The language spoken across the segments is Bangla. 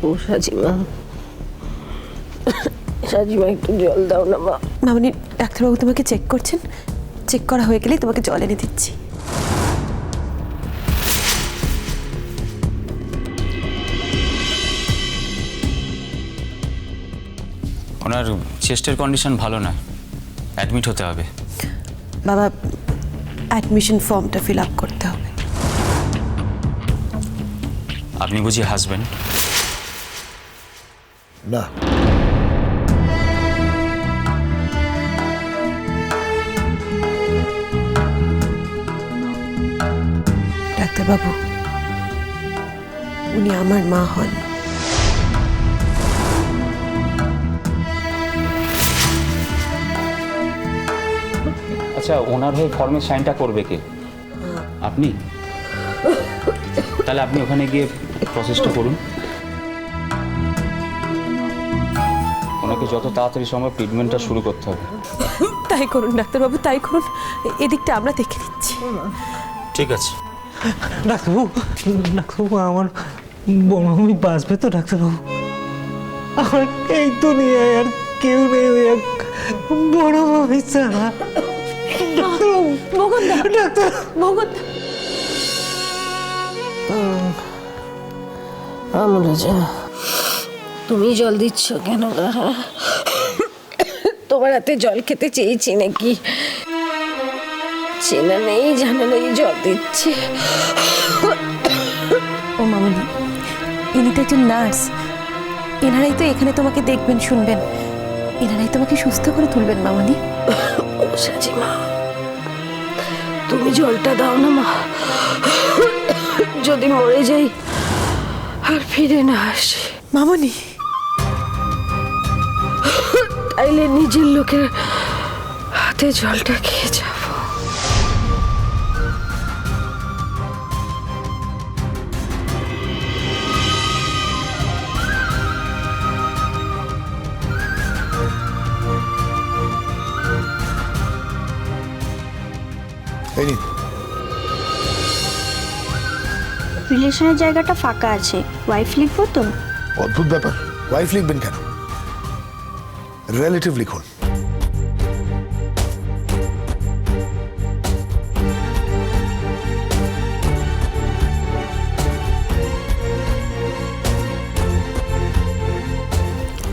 ও সাজিমা, সাজিমা একটু জল দাও না মা। মামনি, ডাক্তারবাবু তোমাকে চেক করছেন, চেক করা হয়ে গেলেই তোমাকে জল এনে দিচ্ছি। ওনার চেস্টের কন্ডিশন ভালো না, অ্যাডমিট হতে হবে। বাবা, অ্যাডমিশন ফর্মটা ফিল আপ করতে হবে। আপনি বুঝি হাজবেন্ড? না, ডাক্তারবাবু, উনি আমার মা হন। আচ্ছা, ওনার হয়ে ফর্মের সাইনটা করবে কে? আপনি? তাহলে আপনি ওখানে গিয়ে প্রসেসটা করুন। ওনাকে যত তাড়াতাড়ি সম্ভব ট্রিটমেন্টটা শুরু করতে হবে। তাই করুন ডাক্তারবাবু, তাই করুন। এদিকটা আমরা দেখে নিচ্ছি। ঠিক আছে। ডাক্তারবাবু, ডাক্তারবাবু, আমার বড় মামি বাঁচবে তো ডাক্তারবাবু? আমার এই দুনিয়ায় আর কেউ নেই ওই এক বড় মামি ছাড়া। ডাক্তারবাবু, ডাক্তার মগনদা, আমরা যা, তুমি জল দিচ্ছ কেন? তোমার হাতে জল খেতে চেয়েছি নাকি? চেনা নেই জানা নেই জল দিচ্ছে। ও মামনি, ইনি তো একজন নার্স। এনারাই তো এখানে তোমাকে দেখবেন, শুনবেন। এনারাই তোমাকে সুস্থ করে তুলবেন মামনি। ও সাজিমা, তুমি জলটা দাও না মা। যদি মরে যাই আর ফিরে না আসি, মামনি, তাইলে নিজের লোকের হাতে জলটা খেয়ে যাব। এই নিন। রিলেশনের জায়গাটা ফাঁকা আছে, ওয়াইফ লিখবো তো? অদ্ভুত ব্যাপার, ওয়াইফ লিখবেন কেন? রিলেটিভ লিখুন।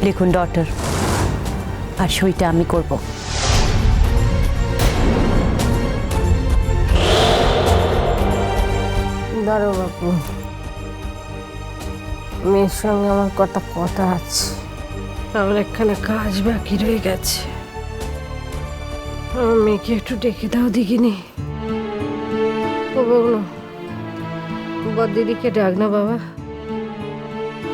লিখুন ডটার, আর সইটা আমি করব। দাঁড়ো বাপু, মেয়ের সঙ্গে আমার কথা আছে। আমার একখানা কাজ বাকি রয়ে গেছে। আমার মেয়েকে একটু ডেকে দাও দিকিনি। ও বাবু, বড়দিদিকে ডাক না বাবা।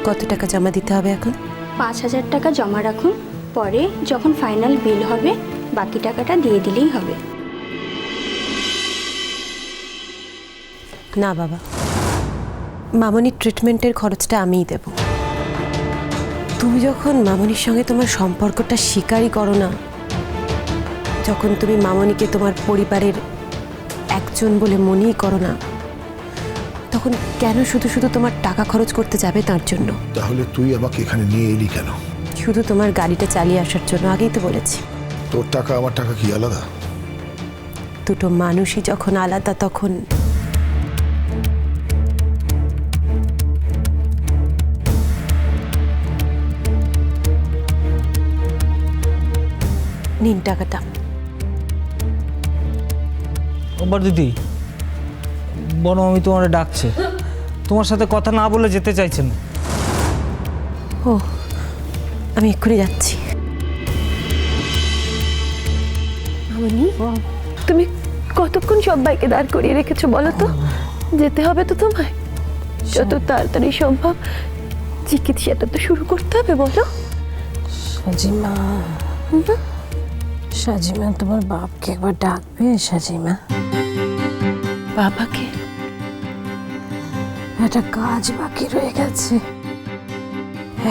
কত টাকা জমা দিতে হবে এখন? 5,000 টাকা জমা রাখুন, পরে যখন ফাইনাল বিল হবে বাকি টাকাটা দিয়ে দিলেই হবে। না বাবা, মামনির ট্রিটমেন্টের খরচটা আমিই দেব। তুমি যখন মামনির সঙ্গে তোমার সম্পর্কটা স্বীকারই করো না, যখন তুমি মামনিকে তোমার পরিবারের একজন বলে মনেই করো না, তখন কেন শুধু শুধু তোমার টাকা খরচ করতে যাবে তার জন্য? তাহলে তুই আমাকে এখানে নিয়ে এলি কেন? শুধু তোমার গাড়িটা চালিয়ে আসার জন্য। আগেই তো বলেছি। তোর টাকা আমার টাকা কি আলাদা? দুটো মানুষই যখন আলাদা, তখন নিন টাকাটা। ওবার দিদি, বড় মামি তোমার ডাকছে, তোমার সাথে কথা না বলে যেতে চাইছেন। ও, আমি এক্ষুনি যাচ্ছি। মামনি, তুমি কতক্ষণ সবাইকে দাঁড় করিয়ে রেখেছো বলো তো? যেতে হবে তো তোমায়। যত তাড়াতাড়ি সম্ভব চিকিৎসাটা তো শুরু করতে হবে, বলো। সাজিমা, সাজিমা, তোমার বাপকে একবার ডাকবে সাজিমা। বাবাকে? একটা কাজ বাকি রয়ে গেছে,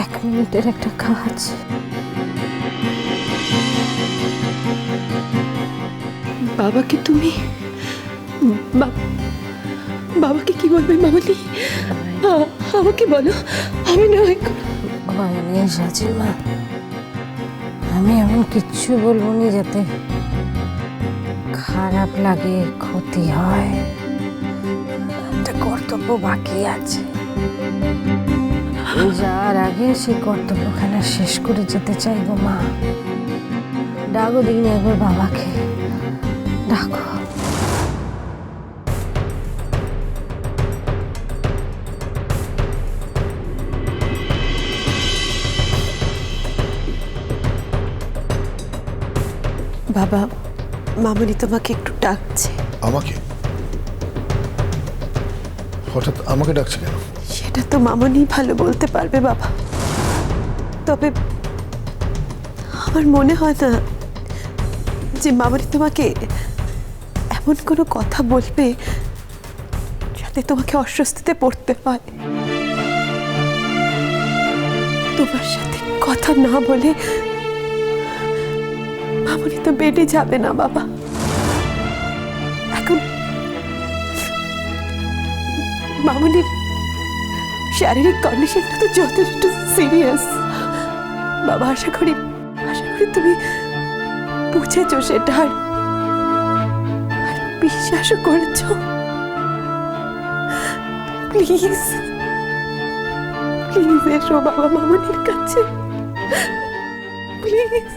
1 মিনিটের একটা কাজ। বাবাকে তুমি বাবাকে কি বলবে মামনি? আমাকে বলো, আমি না হয় ভয় নেই সাজিমা, আমি এমন কিচ্ছু বলবো না যাতে খারাপ লাগে, ক্ষতি হয়। একটা কর্তব্য বাকি আছে, যার আগে সেই কর্তব্যখানা শেষ করে যেতে চাইবো। মা ডাকো দিন একবার বাবাকে, ডাকো। বাবা, মামনি তোমাকে একটু ডাকছে। আমাকে? হঠাৎ আমাকে ডাকছে কেন? সেটা তো মামনি ভালো বলতে পারবে বাবা, তবে আমার মনে হয় না যে মামনি তোমাকে এমন কোনো কথা বলবে যাতে তোমাকে অস্বস্তিতে পড়তে হয়। তোমার সাথে কথা না বলে মামনি তো বেডে যাবে না বাবা। এখন মামনির শারীরিক কন্ডিশনটা তো যথেষ্ট সিরিয়াস বাবা। আশা করি তুমি বুঝেছো সেটা, আর বিশ্বাসও করেছো। প্লিজ প্লিজ এসো বাবা মামনির কাছে, প্লিজ।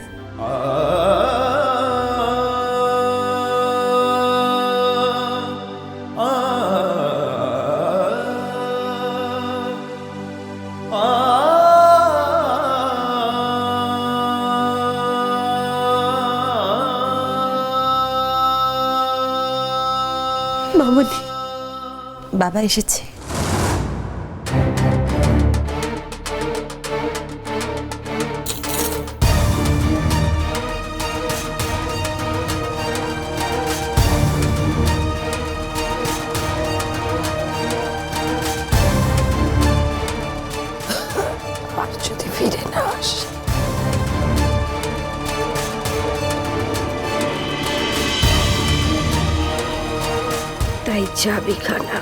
মামনি, বাবা এসেছে। আর যদি ফিরে না আসে, তাই চাবিখানা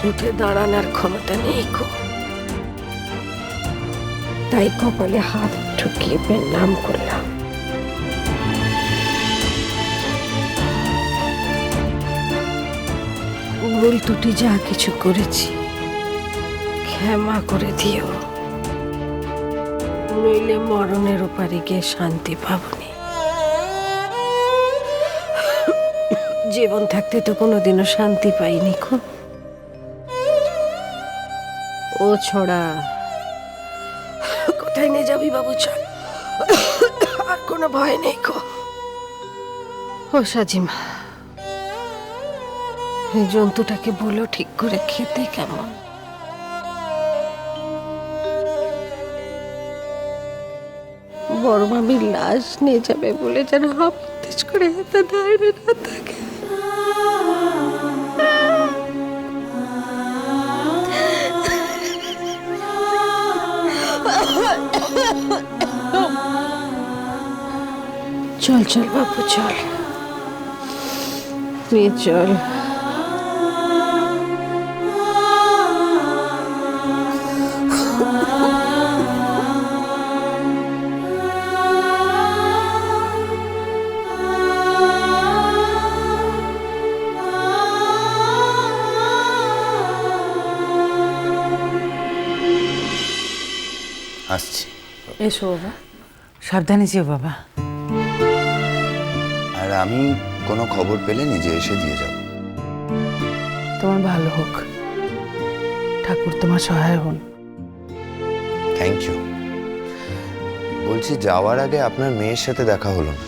উঠে দাঁড়ানোর ক্ষমতা নেই গো, তাই কপালে হাত ঠুকিয়ে নাম করলাম। ভুল ত্রুটি যা কিছু করেছি ক্ষমা করে দিও, নইলে মরণের ওপারে গিয়ে শান্তি পাবনি। জীবন থাকতে তো কোনোদিনও শান্তি পাইনি গো। ও ছড়া কোথায় নিয়ে যাবি বাবু? চল, আর কোনো ভয় নেই গো। ও সাজিমা, এই জন্তুটাকে বলো ঠিক করে খেতে কেমন। বড় মামির লাশ নিয়ে যাবে বলে যেন হাফতেজ করে হাতে দাঁড়িয়ে না থাকে। চল চল বাবু চল, নিয়ে চল। আসছি। এসো বাবা, সাবধানে যেও বাবা। আর আমি কোনো খবর পেলে নিজে এসে দিয়ে যাব। তোমার ভালো হোক, ঠাকুর তোমার সহায় হন। Thank you. বলছি, যাওয়ার আগে আপনার মেয়ের সাথে দেখা হলো না।